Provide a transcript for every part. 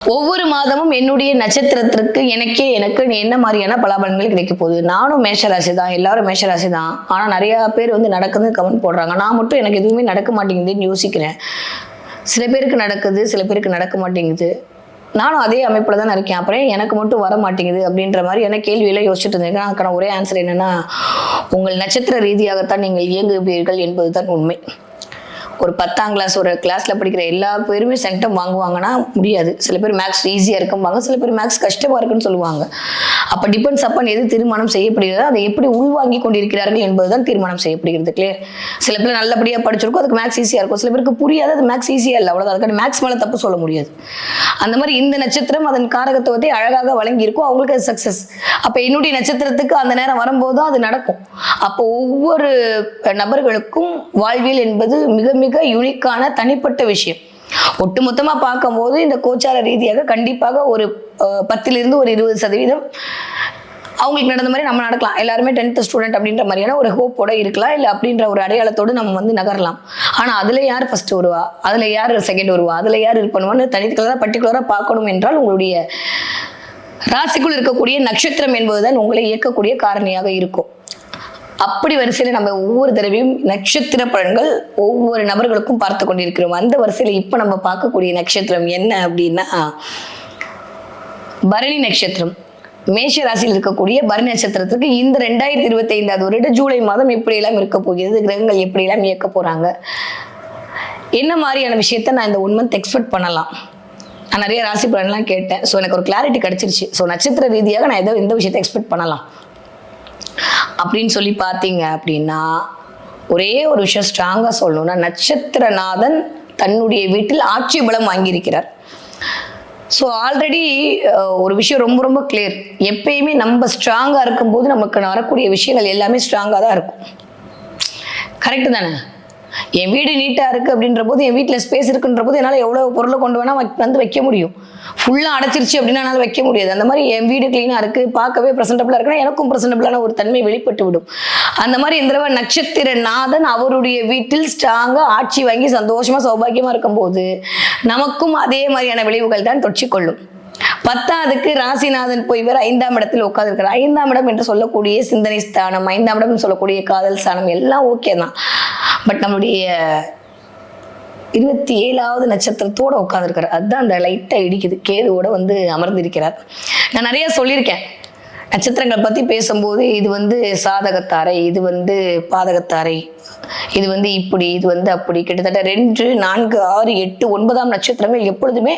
ஒவ்வொரு மாதமும் என்னுடைய நட்சத்திரத்திற்கு எனக்கு என்ன மாதிரியான பலாபலன்கள் கிடைக்க போகுது. நானும் மேஷராசி தான், எல்லாரும் மேஷராசி தான். ஆனா நிறைய பேர் நடக்குதுன்னு கமெண்ட் போடுறாங்க. நான் மட்டும் எனக்கு எதுவுமே நடக்க மாட்டேங்குதுன்னு யோசிக்கிறேன். சில பேருக்கு நடக்குது, சில பேருக்கு நடக்க மாட்டேங்குது. நானும் அதே அமைப்புல தான் இருக்கேன். அப்புறம் எனக்கு மட்டும் வர மாட்டேங்குது அப்படின்ற மாதிரி கேள்வியெல்லாம் யோசிச்சுட்டு இருந்தேன். அதுக்கான ஒரே ஆன்சர் என்னன்னா, உங்கள் நட்சத்திர ரீதியாகத்தான் நீங்கள் இயங்குவீர்கள் என்பதுதான் உண்மை. ஒரு 10ஆம் கிளாஸ் ஒரு கிளாஸ்ல படிக்கிற எல்லா பேருமே சென்டம் வாங்குவாங்கன்னா முடியாது. சில பேர் மேக்ஸ் ஈஸியா இருக்கும்பாங்க, சில பேர் மேக்ஸ் கஷ்டமா இருக்குன்னு சொல்லுவாங்க. அப்ப டிபெண்ட்ஸ் அப்பன் எது தீர்மானம் செய்யப்படுகிறதோ அதை எப்படி உள்வாங்கி கொண்டிருக்கிறார்கள் என்பதுதான் தீர்மானம் செய்யப்படுகிறது. கிளியர். சில பேர் நல்லபடியா படிச்சிருக்கும், அதுக்கு மேக்ஸ் ஈஸியா இருக்கும். சில பேருக்கு புரியாது, அது மேக்ஸ் ஈஸியா இல்லை, அவ்வளவுதான். அதுக்கான மேக்ஸ் மேல தப்பு சொல்ல முடியாது. அந்த மாதிரி இந்த நட்சத்திரம் அதன் காரகத்துவத்தை அழகாக வழங்கி இருக்கும், அவங்களுக்கு அது சக்சஸ். அப்ப என்னுடைய நட்சத்திரத்துக்கு அந்த நேரம் வரும்போதுதான் அது நடக்கும். அப்போ ஒவ்வொரு நபர்களுக்கும் வாழ்வியல் என்பது மிக மிக யூனிக்கான தனிப்பட்ட விஷயம். ஒட்டுமொத்தமா பார்க்கும்போது இந்த கோச்சார ரீதியாக கண்டிப்பாக ஒரு 10லிருந்து ஒரு 20% அவங்களுக்கு நடந்த மாதிரி நம்ம நடக்கலாம். எல்லாருமே 10th ஸ்டூடெண்ட் அப்படின்ற மாதிரியான ஒரு ஹோப்போட இருக்கலாம், இல்லை அப்படின்ற ஒரு அடையாளத்தோடு நம்ம நகரலாம். ஆனா அதுல யார் ஃபர்ஸ்ட் வருவா, அதுல யார் செகண்ட் வருவா, அதுல யார் இது பண்ணுவான்னு பர்டிகுலரா பார்க்கணும் என்றால் உங்களுடைய ராசிக்குள் இருக்கக்கூடிய நட்சத்திரம் என்பதுதான் உங்களை இயக்கக்கூடிய காரணியாக இருக்கும். அப்படி வரிசையில நம்ம ஒவ்வொரு தடவையும் நட்சத்திர பலன்கள் ஒவ்வொரு நபர்களுக்கும் பார்த்து கொண்டிருக்கிறோம். அந்த வரிசையில இப்ப நம்ம பார்க்கக்கூடிய நட்சத்திரம் என்ன அப்படின்னா, பரணி நட்சத்திரம். மேஷ ராசியில் இருக்கக்கூடிய பரணி நட்சத்திரத்துக்கு இந்த 2025 வருடம் ஜூலை மாதம் எப்படியெல்லாம் இருக்க போகிறது, கிரகங்கள் எப்படியெல்லாம் இயக்க போறாங்க, என்ன மாதிரியான விஷயத்த நான் இந்த 1 month எக்ஸ்பெக்ட் பண்ணலாம். நான் நிறைய ராசி பலன்லாம் கேட்டேன். ஸோ எனக்கு ஒரு கிளாரிட்டி கிடைச்சிருச்சு. ஸோ நட்சத்திர ரீதியாக நான் எந்த விஷயத்த எக்ஸ்பெக்ட் பண்ணலாம் அப்படின்னு சொல்லி பார்த்தீங்க அப்படின்னா, ஒரே ஒரு விஷயம் ஸ்ட்ராங்கா சொல்லணும்னா, நட்சத்திரநாதன் தன்னுடைய வீட்டில் ஆட்சி பலம் வாங்கியிருக்கிறார். ஸோ ஆல்ரெடி ஒரு விஷயம் ரொம்ப ரொம்ப கிளியர். எப்பயுமே நம்ம ஸ்ட்ராங்கா இருக்கும்போது நமக்கு வரக்கூடிய விஷயங்கள் எல்லாமே ஸ்ட்ராங்கா தான் இருக்கும். கரெக்டு தானே? என் வீடு நீட்டா இருக்கு அப்படின்ற போது, என் வீட்டுல ஸ்பேஸ் இருக்குன்ற போது என்னால எவ்வளவு பொருளை கொண்டு வேணா வைக்க முடியும். ஃபுல்லா அடைச்சிருச்சு அப்படின்னா என்னால வைக்க முடியாது. அந்த மாதிரி என் வீடு கிளீனா இருக்கு, பார்க்கவே பிரசன்டபிளா இருக்குன்னா எனக்கும் பிரசன்டபிளான ஒரு தன்மை வெளிப்பட்டு விடும். அந்த மாதிரி இந்த தடவை நட்சத்திரநாதன் அவருடைய வீட்டில் ஸ்ட்ராங்கா ஆட்சி வாங்கி சந்தோஷமா சௌபாகியமா இருக்கும்போது நமக்கும் அதே மாதிரியான விளைவுகள் தான் தொற்றிக்கொள்ளும். 10ஆவதுக்கு ராசிநாதன் போய் வேற 5ஆம் இடத்தில் உட்கார்ந்து இருக்கிறார். 5ஆம் இடம் என்று சொல்லக்கூடிய சிந்தனை ஸ்தானம், 5ஆம் இடம் சொல்லக்கூடிய காதல் ஸ்தானம் எல்லாம் ஓகே தான். பட் நம்மளுடைய 27வது நட்சத்திரத்தோட உட்கார்ந்துருக்கிறார். அதுதான் அந்த லைட்டா இடிக்குது. கேதுவோட அமர்ந்திருக்கிறார். நான் நிறைய சொல்லியிருக்கேன் நட்சத்திரங்கள் பத்தி பேசும்போது, இது சாதகத்தாரை, இது பாதகத்தாரை, இது இப்படி, இது அப்படி. கிட்டத்தட்ட 2, 4, 6, 8, 9ஆம் நட்சத்திரங்கள் எப்பொழுதுமே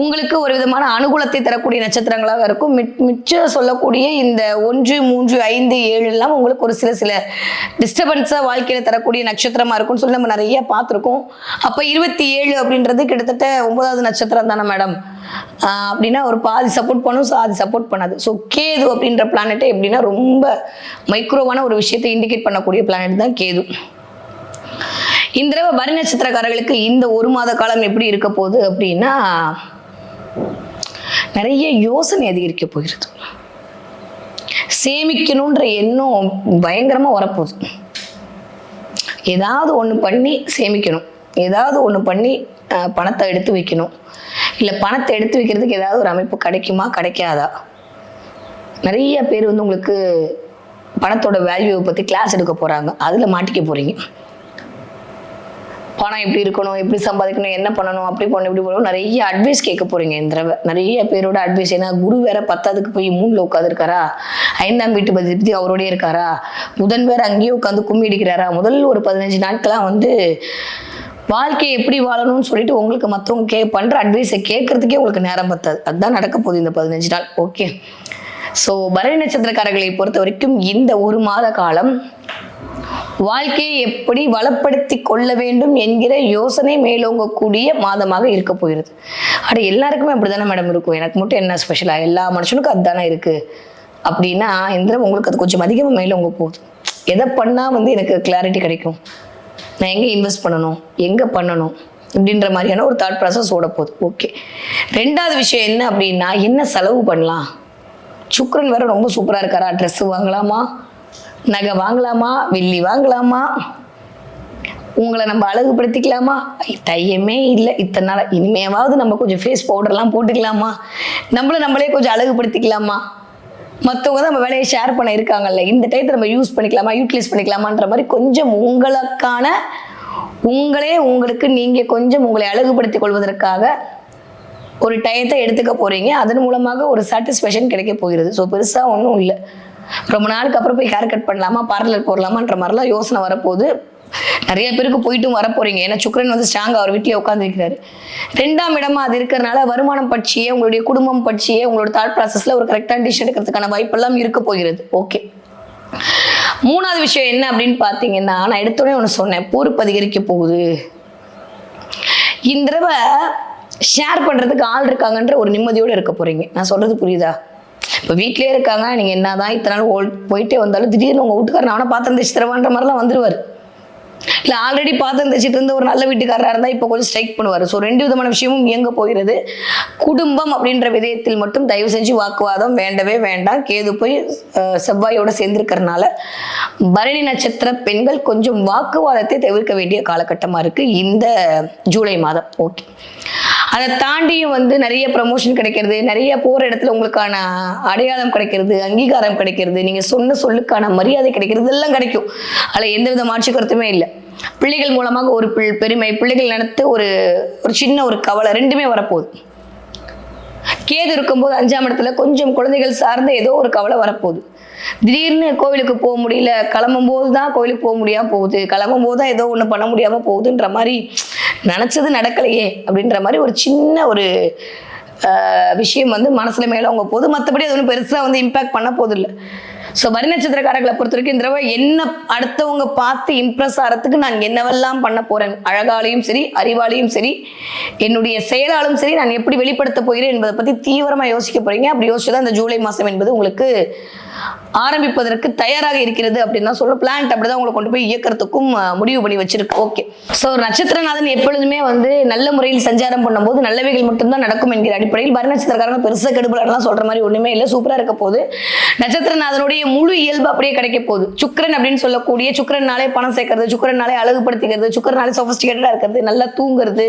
உங்களுக்கு ஒரு விதமான அனுகூலத்தை தரக்கூடிய நட்சத்திரங்களாக இருக்கும். மிச்சம் சொல்லக்கூடிய இந்த 1, 3, 5, 7 எல்லாம் உங்களுக்கு ஒரு சில டிஸ்டர்பன்ஸா வாழ்க்கையில தரக்கூடிய நட்சத்திரமா இருக்கும்னு சொல்லி நம்ம நிறைய பார்த்துருக்கோம். அப்ப 27 அப்படின்றது கிட்டத்தட்ட 9வது நட்சத்திரம் தானே மேடம் அப்படின்னா, ஒரு பாதி சப்போர்ட் பண்ணும், பாதி சப்போர்ட் பண்ணாது. ஸோ கேது அப்படின்ற பிளானட்டை எப்படின்னா ரொம்ப மைக்ரோவான ஒரு விஷயத்தை இண்டிகேட் பண்ணக்கூடிய பிளானட் தான் கேது. இந்த தடவை பரணி நட்சத்திரக்காரர்களுக்கு இந்த 1 மாத காலம் எப்படி இருக்க போகுது அப்படின்னா, நிறைய யோசனை அதிகரிக்க போகிறது. சேமிக்கணும்ன்ற எண்ணம் பயங்கரமா வரப்போகுது. ஏதாவது ஒண்ணு பண்ணி சேமிக்கணும், ஏதாவது ஒண்ணு பண்ணி பணத்தை எடுத்து வைக்கணும். இல்லை பணத்தை எடுத்து வைக்கிறதுக்கு ஏதாவது ஒரு அமைப்பு கிடைக்குமா, கிடைக்காதா? நிறைய பேர் உங்களுக்கு பணத்தோட வேல்யூவை பத்தி கிளாஸ் எடுக்க போறாங்க. அதுல மாட்டிக்க போறீங்க. பணம் எப்படி இருக்கணும், எப்படி சம்பாதிக்கணும், என்ன பண்ணணும், அப்படி பண்ணணும், இப்படி பண்ணணும், நிறைய அட்வைஸ் கேட்க போறீங்க இந்த தடவை. நிறைய பேரோட அட்வைஸ். ஏன்னா குரு வேற 10ஆவதுக்கு போய் 3ல உட்காந்துருக்காரா, 5ஆம் வீட்டு பத்தி அவரோடய இருக்காரா, புதன் வேற அங்கேயே உட்காந்து கும்மி அடிக்கிறாரா. முதல் ஒரு 15 நாட்கள்லாம் வாழ்க்கையை எப்படி வாழணும்னு சொல்லிட்டு உங்களுக்கு மற்றவங்க பண்ற அட்வைஸை கேட்கறதுக்கே உங்களுக்கு நேரம் பத்தாது. அதுதான் நடக்க போகுது இந்த 15 நாள். ஓகே. ஸோ பரணி நட்சத்திரக்காரர்களை பொறுத்த வரைக்கும் இந்த 1 மாத காலம் வாழ்க்கையை எப்படி வளப்படுத்தி கொள்ள வேண்டும் என்கிற யோசனை மேலோங்கக்கூடிய மாதமாக இருக்க போகிறது. எல்லாருக்குமே அப்படித்தானே மேடம் இருக்கும், எனக்கு மட்டும் என்ன ஸ்பெஷலா, எல்லா மனுஷனுக்கும் அதுதானே இருக்கு அப்படின்னா, இந்த உங்களுக்கு அது கொஞ்சம் அதிகமாக மேலோங்க போகுது. எதை பண்ணா எனக்கு கிளாரிட்டி கிடைக்கும், நான் எங்க இன்வெஸ்ட் பண்ணணும், எங்க பண்ணணும் அப்படின்ற மாதிரியான ஒரு தாட் ப்ராசஸ் ஓட போகுது. ஓகே. 2வது விஷயம் என்ன அப்படின்னா, என்ன செலவு பண்ணலாம். சுக்கிரன் வேற ரொம்ப சூப்பரா இருக்காரா, ட்ரெஸ் வாங்கலாமா, நகை வாங்கலாமா, வெள்ளி வாங்கலாமா, உங்களை நம்ம அழகுபடுத்திக்கலாமா? டைமே இல்லை இத்தனை நாள். இனிமேவாவது நம்ம கொஞ்சம் ஃபேஸ் பவுடர்லாம் போட்டுக்கலாமா? நம்மளே கொஞ்சம் அழகுபடுத்திக்கலாமா? மற்றவங்க தான் நம்ம வேலையை ஷேர் பண்ண இருக்காங்கல்ல, இந்த டயத்தை நம்ம யூஸ் பண்ணிக்கலாமா, யூட்டிலைஸ் பண்ணிக்கலாமான்ற மாதிரி கொஞ்சம் உங்களுக்கு நீங்கள் கொஞ்சம் உங்களை அழகுபடுத்திக் கொள்வதற்காக ஒரு டயத்தை எடுத்துக்க போறீங்க. அதன் மூலமாக ஒரு சாட்டிஸ்ஃபேக்ஷன் கிடைக்க போகிறது. ஸோ பெருசாக ஒன்றும் இல்லை. ரொம்ப நாளுக்கு அப்புறம் போய் ஹேர் கட் பண்ணலாமா, பார்லர் போடலாமான்ற மாதிரிலாம் யோசனை வரப்போகுது. நிறைய பேருக்கு போயிட்டும் வர போறீங்க. ஏன்னா சுக்கிரன் வந்து ஸ்ட்ராங் அவர் வீட்டிலே உட்காந்துருக்கிறாரு. 2ஆம் இடமா அது இருக்கிறனால வருமானம் பற்றியே, உங்களுடைய குடும்பம் பற்றியே, உங்களோட தாட் ப்ராசஸ்ல ஒரு கரெக்டான டிசிஷன் எடுக்கிறதுக்கான வாய்ப்பெல்லாம் இருக்க போகிறது. ஓகே, 3வது விஷயம் என்ன அப்படின்னு பார்த்தீங்கன்னா, நான் எடுத்தோடனே ஒன்று சொன்னேன், பொறுப்பு அதிகரிக்க போகுது. இந்த தடவை ஷேர் பண்றதுக்கு ஆள் இருக்காங்கன்ற ஒரு நிம்மதியோடு இருக்க போறீங்க. நான் சொல்றது புரியுதா? இப்போ வீட்லயே இருக்காங்க, நீங்க என்னதான் இத்தனை நாள் போயிட்டே வந்தாலும் திடீர்னு உங்க வீட்டுக்காரன் அவனை பாத்திரம் தைச்சு தருவான்ற மாதிரிலாம் வந்துருவாரு. இல்லை ஆல்ரெடி பாத்திரம் தைச்சிட்டு இருந்த ஒரு நல்ல வீட்டுக்காரராக இருந்தால் இப்போ கொஞ்சம் ஸ்ட்ரைக் பண்ணுவார். ஸோ 2 விதமான விஷயமும் இயங்க போகிறது. குடும்பம் அப்படின்ற விதயத்தில் மட்டும் தயவு செஞ்சு வாக்குவாதம் வேண்டவே வேண்டாம். கேது போய் செவ்வாயோட சேர்ந்திருக்கிறதுனால பரணி நட்சத்திர பெண்கள் கொஞ்சம் வாக்குவாதத்தை தவிர்க்க வேண்டிய காலகட்டமாக இருக்கு இந்த ஜூலை மாதம். ஓகே, அதை தாண்டியும் வந்து நிறைய ப்ரமோஷன் கிடைக்கிறது, நிறைய போகிற இடத்துல உங்களுக்கான அடையாளம் கிடைக்கிறது, அங்கீகாரம் கிடைக்கிறது, நீங்கள் சொன்ன சொல்லுக்கான மரியாதை கிடைக்கிறது, எல்லாம் கிடைக்கும். அதில் எந்த வித மாற்று கருத்துமே இல்லை. பிள்ளைகள் மூலமாக ஒரு பெருமை, பிள்ளைகள் நினைத்து ஒரு சின்ன ஒரு கவலை, 2மே வரப்போகுது. கேது இருக்கும்போது 5ஆம் இடத்துல கொஞ்சம் குழந்தைகள் சார்ந்த ஏதோ ஒரு கவலை வரப்போகுது. திடீர்னு கோவிலுக்கு போக முடியல, கிளம்பும் போது தான் கோவிலுக்கு போக முடியாம போகுது, கிளம்பும் போது தான் ஏதோ ஒன்று பண்ண முடியாம போகுதுன்ற மாதிரி, நினைச்சது நடக்கலையே அப்படின்ற மாதிரி ஒரு சின்ன ஒரு விஷயம் வந்து மனசுல மேலவங்க போகுது. மற்றபடி அது ஒன்றும் பெருசா வந்து இம்பாக்ட் பண்ண போகுது இல்லை. ஸோ பரணி நட்சத்திரக்காரர்களை பொறுத்த வரைக்கும் இந்த தடவை என்ன அடுத்தவங்க பார்த்து இம்ப்ரெஸ் ஆகிறதுக்கு நான் என்னவெல்லாம் பண்ண போறேன், அழகாலையும் சரி, அறிவாலையும் சரி, என்னுடைய செயலாலும் சரி, நான் எப்படி வெளிப்படுத்த போகிறேன் என்பதை பத்தி தீவிரமா யோசிக்க போறீங்க. அப்படி யோசிச்சுதான் இந்த ஜூலை மாசம் என்பது உங்களுக்கு ஆரம்பிப்பதற்கு தயாராக இருக்கிறது அப்படின்னு தான் சொல்ல. பிளான்ட் அப்படிதான் உங்களை கொண்டு போய் இயக்கிறதுக்கும் முடிவு பண்ணி வச்சிருக்கு. ஓகே, ஸோ நட்சத்திரநாதன் எப்பொழுதுமே வந்து நல்ல முறையில் சஞ்சாரம் பண்ணும்போது நல்லவைகள் மட்டும்தான் நடக்கும் என்கிற அடிப்படையில் பரணி நட்சத்திரக்காரங்க பெருசா கெடுபலாம் சொல்ற மாதிரி ஒண்ணுமே இல்லை. சூப்பரா இருக்க போது. நட்சத்திரநாதனுடைய முழு இயல்பு அப்படியே கிடைக்க போகுது. சுக்கிரன் அப்படின்னு சொல்லக்கூடிய, சுக்கிரனாலே பணம் சேர்க்கறது, சுக்கிரனாலே அழகுபடுத்திக்கிறது, சுக்கிரனாலே சொஃபிஸ்டிகேட்டடா இருக்கிறது, நல்லா தூங்குறது,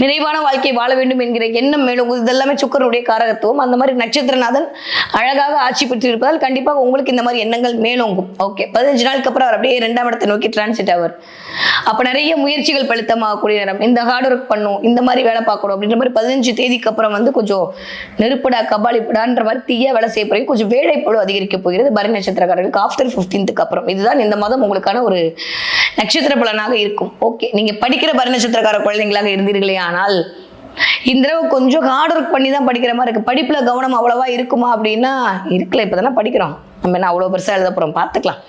நிறைவான வாழ்க்கை வாழ வேண்டும் என்கிற எண்ணம் மேலும் இதெல்லாமே சுக்கிரனுடைய காரகத்துவம். அந்த மாதிரி நட்சத்திரநாதன் அழகாக ஆட்சி பெற்று இருப்பதால் கண்டிப்பாக உங்களுக்கு இந்த மாதிரி எண்ணங்கள் மேலோங்கும். ஓகே, 15 நாளுக்கு அப்புறம் அவர் அப்படியே 2ஆம் இடத்தை நோக்கி டிரான்சிட் ஆவார். அப்ப நிறைய முயற்சிகள் பலித்தமாகக்கூடிய நேரம். இந்த ஹார்ட் ஒர்க் பண்ணும், இந்த மாதிரி வேலை பார்க்கணும் அப்படின்ற மாதிரி 15 தேதிக்கு அப்புறம் வந்து கொஞ்சம் நெருப்படா கபாலிப்படான்ற மாதிரி தீய வேலை செய்ய போறீங்க. கொஞ்சம் வேலைப்பொழுது அதிகரிக்க போகிறது பரணி நட்சத்திரக்காரர்களுக்கு ஆஃப்டர் 15க்கு அப்புறம். இதுதான் இந்த மாதம் உங்களுக்கான ஒரு நட்சத்திர பலனாக இருக்கும். ஓகே, நீங்க படிக்கிற பரணி நட்சத்திரக்கார குழந்தைங்களாக இருந்தீர்களே ஆனால் இந்த தடவை கொஞ்சம் ஹார்ட் ஒர்க் பண்ணி தான் படிக்கிற மாதிரி இருக்கு. படிப்புல கவனம் அவ்வளவா இருக்குமா அப்படின்னா இருக்கல. இப்பதானே படிக்கிறோம், நம்ம என்ன அவ்வளோ பெருசா எழுத போறோம், பார்த்துக்கலாம்.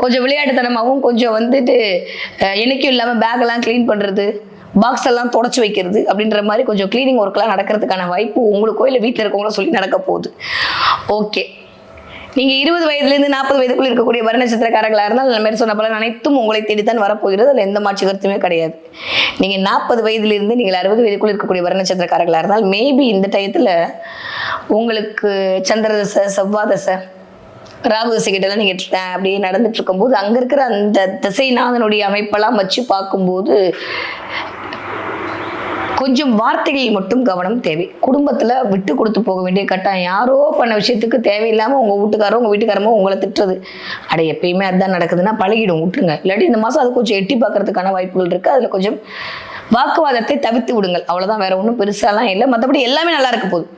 கொஞ்சம் விளையாட்டுத்தனமாகவும், கொஞ்சம் வந்துட்டு என்னைக்கும் இல்லாம பேக் எல்லாம் கிளீன் பண்றது, பாக்ஸ் எல்லாம் தொடச்சி வைக்கிறது அப்படின்ற மாதிரி கொஞ்சம் கிளீனிங் ஒர்க்லாம் நடக்கிறதுக்கான வாய்ப்பு உங்களுக்கோ இல்லை வீட்டில் இருக்கவங்களோ சொல்லி நடக்க போகுது. ஓகே, நீங்க 20 வயதுலேருந்து 40 வயதுக்குள்ள இருக்கக்கூடிய பரணி நட்சத்திரக்காரர்களாக இருந்தால் அந்த மாதிரி சொன்ன பலன் அனைத்தும் உங்களை தேடித்தான் வரப்போகிறது. அதில் எந்த மாற்று கருத்துமே கிடையாது. நீங்க 40 வயதிலிருந்து நீங்கள் 60 வயதுக்குள்ள இருக்கக்கூடிய பரணி நட்சத்திரக்காரர்களாக இருந்தால் மேபி இந்த டயத்துல உங்களுக்கு சந்திர தசை, செவ்வாய் தசை, ராகு தசை கிட்டலாம் நீங்க அப்படியே நடந்துட்டு இருக்கும்போது அங்க இருக்கிற அந்த திசைநாதனுடைய அமைப்பெல்லாம் வச்சு பார்க்கும்போது கொஞ்சம் வார்த்தைகளில் மட்டும் கவனம் தேவை. குடும்பத்துல விட்டு கொடுத்து போக வேண்டிய கட்டாயம். யாரோ பண்ண விஷயத்துக்கு தேவையில்லாம உங்க வீட்டுக்காரமோ உங்களை திட்டுறது, அட எப்பயுமே அதுதான் நடக்குதுன்னா பழகிடும், விட்டுருங்க. இல்லாட்டி இந்த மாசம் அது கொஞ்சம் எட்டி பார்க்கறதுக்கான வாய்ப்புகள் இருக்கு. அதுல கொஞ்சம் வாக்குவாதத்தை தவிர்த்து விடுங்கள். அவ்வளவுதான், வேற ஒன்றும் பெருசாலாம் இல்லை. மற்றபடி எல்லாமே நல்லா இருக்க போகுது.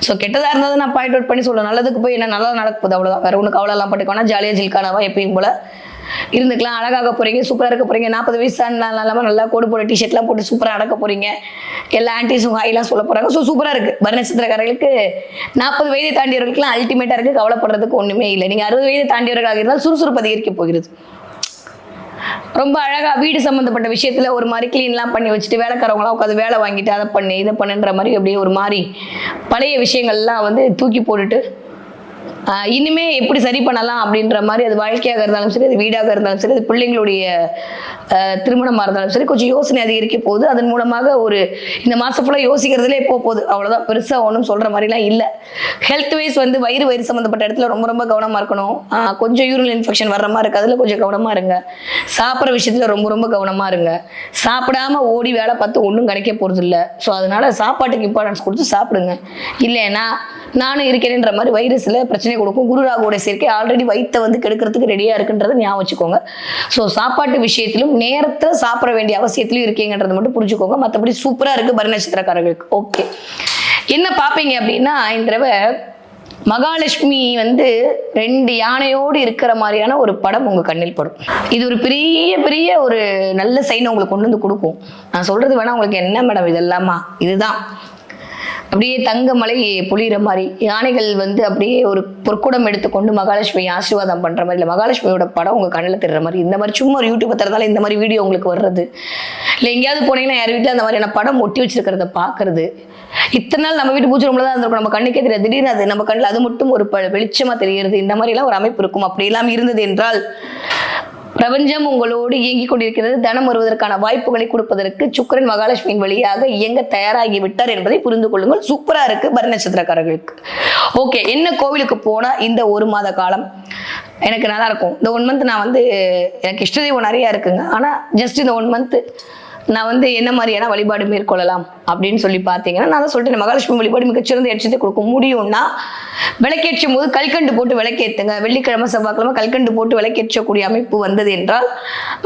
ஸோ கெட்டதா இருந்தது நான் பாயிண்ட் அவுட் பண்ணி சொல்ல, நல்லதுக்கு போய் என்ன நல்லா நடக்க போகுது, அவ்வளவுதான். வேற ஒன்று கவலை எல்லாம் பட்டுக்கோனா ஜாலியா ஜில்கானாவா எப்பயும் போல இருந்துக்கலாம். அழகாக போறீங்க, சூப்பரா இருக்க போறீங்க. 40 வயசு இல்லாம நல்லா கோடு போட டிஷர்ட்லாம் போட்டு சூப்பரா நடக்க போறீங்க. எல்லா ஆன்டிஸும் ஹாய்லாம் சொல்ல போறாங்க. ஸோ சூப்பரா இருக்கு. பரணி நட்சத்திரக்காரர்களுக்கு 40 வயதை தாண்டியவர்களுக்குலாம் அல்டிமேட்டா இருக்கு. கவலைப்படுறதுக்கு ஒண்ணுமே இல்லை. நீங்க 60 வயதை தாண்டியவர்களாக இருந்தால் சுறுசுறுப்பு அதிகரிக்க போகிறது. ரொம்ப அழகா வீடு சம்பந்தப்பட்ட விஷயத்துல ஒரு மாதிரி கிளீன்லாம் பண்ணி வச்சுட்டு வேலைக்காரவங்களாம் உட்காந்து வேலை வாங்கிட்டு அதை பண்ணு இதை பண்ணுன்ற மாதிரி அப்படியே ஒரு மாதிரி பழைய விஷயங்கள்லாம் வந்து தூக்கி போட்டுட்டு இனிமே எப்படி சரி பண்ணலாம் அப்படின்ற மாதிரி, அது வாழ்க்கையாக இருந்தாலும் சரி, அது வீடாக இருந்தாலும் சரி, அது பிள்ளைங்களுடைய திருமணமாக இருந்தாலும் சரி, கொஞ்சம் யோசனை அதிகரிக்க போகுது. அதன் மூலமாக இந்த மாசம் ஃபுல்லாக யோசிக்கிறதுலே போகுது. அவ்வளோதான், பெருசாக ஒன்றும் சொல்கிற மாதிரிலாம் இல்லை. ஹெல்த் வைஸ் வயிறு சம்மந்தப்பட்ட இடத்துல ரொம்ப ரொம்ப கவனமாக இருக்கணும். கொஞ்சம் யூரினல் இன்ஃபெக்ஷன் வர்ற மாதிரி இருக்குது, அதில் கொஞ்சம் கவனமாக இருங்க. சாப்பிட்ற விஷயத்தில் ரொம்ப ரொம்ப கவனமாக இருங்க. சாப்பிடாம ஓடி வேலை பார்த்து ஒன்றும் கிடைக்க போகிறது இல்லை. ஸோ அதனால் சாப்பாட்டுக்கு இம்பார்ட்டன்ஸ் கொடுத்து சாப்பிடுங்க. இல்லைன்னா நானும் இருக்கிறேன்ற மாதிரி வைரஸில் பிரச்சனை கொடுக்கும். குரு ராகுவோட சேர்க்கை ஆல்ரெடி வயிற்றை கெடுக்கிறதுக்கு ரெடியாக இருக்குன்றதை ஞாபகம் வச்சுக்கோங்க. ஸோ சாப்பாட்டு விஷயத்திலும் நேரத்தில் சாப்பிட வேண்டிய அவசியத்திலும் இருக்கீங்கன்றதை மட்டும் புரிஞ்சுக்கோங்க. மற்றபடி சூப்பராக இருக்குது பரணி நட்சத்திரக்காரர்களுக்கு. ஓகே, என்ன பார்ப்பீங்க அப்படின்னா, இந்த தடவை மகாலட்சுமி 2 யானையோடு இருக்கிற மாதிரியான ஒரு படம் உங்க கண்ணில் படும். இது ஒரு பெரிய பெரிய ஒரு நல்ல சைனை உங்களுக்கு கொண்டு கொடுக்கும். நான் சொல்றது வேணா உங்களுக்கு, என்ன மேடம் இதெல்லாமா, இதுதான் அப்படியே தங்க மலை பொழிகிற மாதிரி யானைகள் அப்படியே ஒரு பொற்குடம் எடுத்துக்கொண்டு மகாலட்சுமி ஆசீர்வாதம் பண்ற மாதிரி, இல்லை மகாலட்சுமியோட படம் உங்க கண்ணில் தெரிற மாதிரி, இந்த மாதிரி சும்மா ஒரு யூடியூப் திறந்தாலும் இந்த மாதிரி வீடியோ உங்களுக்கு வர்றது, இல்லை எங்கேயாவது போனீங்கன்னா யார் வீட்டில் அந்த மாதிரியான படம் ஒட்டி வச்சிருக்கிறத பார்க்கறது. இத்தனை நாள் நம்ம வீட்டு பூஜை ரூம்ல தான் இருந்திருக்கும், நம்ம கண்ணுக்கே தெரியாது. திடீர்னு அது நம்ம கண்ணில் அது மட்டும் ஒரு வெளிச்சமா தெரிகிறது. இந்த மாதிரி எல்லாம் ஒரு அமைப்பு இருக்கும். அப்படி எல்லாம் இருந்தது என்றால் பிரபஞ்சம் உங்களோடு இயங்கிக் கொண்டிருக்கிறது. தனம் வருவதற்கான வாய்ப்புகளை கொடுப்பதற்கு சுக்கிரன் மகாலட்சுமியின் வழியாக இயங்க தயாராகி விட்டார் என்பதை புரிந்து கொள்ளுங்கள். சூப்பரா இருக்கு பரணி நட்சத்திரக்காரர்களுக்கு. ஓகே, என்ன கோவிலுக்கு போனா இந்த 1 மாத காலம் எனக்கு நல்லா இருக்கும். இந்த 1 மந்த் நான் எனக்கு இஷ்ட தெய்வம் நிறைய இருக்குங்க. ஆனா ஜஸ்ட் இந்த 1 மந்த் நான் என்ன மாதிரியான வழிபாடு மேற்கொள்ளலாம் அப்படின்னு சொல்லி பார்த்தீங்கன்னா, நான் தான் சொல்லிட்டேன், மகாலட்சுமி வழிபாடு மிகச்சிறந்த எச்சத்தை கொடுக்க முடியும்னா, விளக்கேற்றும் போது கல்கண்டு போட்டு விளக்கேற்றுங்க. வெள்ளிக்கிழமை செவ்வாய்க்கிழமை கல்கண்டு போட்டு விளக்கேற்றக்கூடிய அமைப்பு வந்தது என்றால்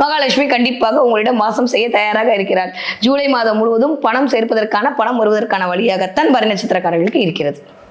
மகாலட்சுமி கண்டிப்பாக உங்களிடம் வாசம் செய்ய தயாராக இருக்கிறார். ஜூலை மாதம் முழுவதும் பணம் சேர்ப்பதற்கான, பணம் வருவதற்கான வழியாகத்தான் பரணி நட்சத்திரக்காரர்களுக்கு இருக்கிறது.